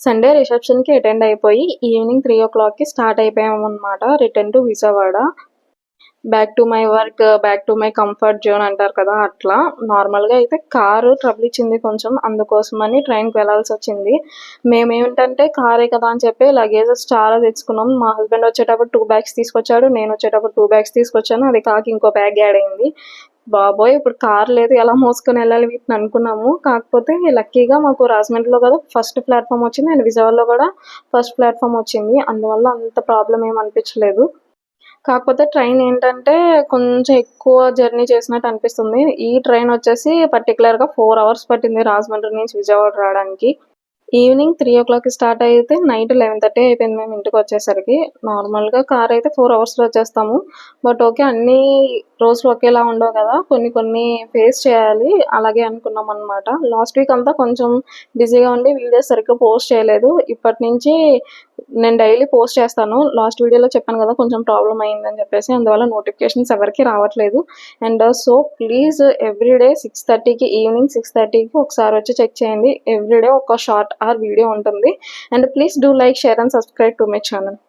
Sunday రిసెప్షన్‌కి attend అయిపోయి evening 3:00కి స్టార్ట్ అయిపోయామన్నమాట. Return to Vijayawada. Back to my work, back to my comfort zone అంటారు కదా! అట్లా. నార్మల్‌గా అయితే కారు ట్రబుల్ ఇచ్చింది కొంచెం. అందుకోసమని ట్రైన్‌కి వెళ్ళాల్సొచ్చింది. మేమేంటంటే కారే కదా అని చెప్పి లగేజెస్ చాలా తెచ్చుకున్నాం. మా హస్బెండ్ వచ్చేటప్పుడు 2 బ్యాగ్స్ తీసుకొచ్చాడు. నేనొచ్చేటప్పుడు 2 బ్యాగ్స్ తీసుకొచ్చాను. అది కాక ఇంకో బ్యాగ్ యాడ్ అయింది. బాబోయ్! ఇప్పుడు కార్ లేదు ఎలా మోసుకొనెళ్ళాలి వీటిని అనుకున్నాము. కాకపోతే లక్కీగా మాకు రాజమండ్రిలో కదా ఫస్ట్ ప్లాట్‌ఫామ్ వచ్చింది. అండ్ విజయవాడలో కూడా ఫస్ట్ ప్లాట్‌ఫామ్ వచ్చింది. అందువల్ల అంత ప్రాబ్లమ్ ఏమి అనిపించలేదు. కాకపోతే ట్రైన్ ఏంటంటే కొంచెం ఎక్కువ జర్నీ చేసినట్టు అనిపిస్తుంది. ఈ ట్రైన్ వచ్చేసి పర్టిక్యులర్‌గా 4 అవర్స్ పట్టింది రాజమండ్రి నుంచి విజయవాడ రావడానికి. ఈవినింగ్ 3:00కి స్టార్ట్ అయితే నైట్ 11:30 అయిపోయింది మేము ఇంటికొచ్చేసరికి. నార్మల్‌గా కార్ అయితే 4 అవర్స్‌లో వచ్చేస్తాము. But okay. అన్నీ రోజులు ఒకేలా ఉండవు కదా! కొన్ని కొన్ని ఫేస్ చేయాలి. అలాగే అనుకున్నామనమాట. లాస్ట్ వీక్ అంతా కొంచెం బిజీగా ఉండి వీడియోస్ సరిగ్గా పోస్ట్ చేయలేదు. ఇప్పటి నుంచి నేను డైలీ పోస్ట్ చేస్తాను. లాస్ట్ వీడియోలో చెప్పాను కదా! కొంచెం ప్రాబ్లమ్ అయిందని చెప్పేసి. అందువల్ల నోటిఫికేషన్స్ ఎవరికీ రావట్లేదు. అండ్ సో ప్లీజ్ ఎవ్రీడే 6:30కి ఈవినింగ్ 6:30కి ఒకసారి వచ్చి చెక్ చేయండి. ఎవ్రీడే ఒక షార్ట్ ఆర్ వీడియో ఉంటుంది. And please do like, share and subscribe to my channel.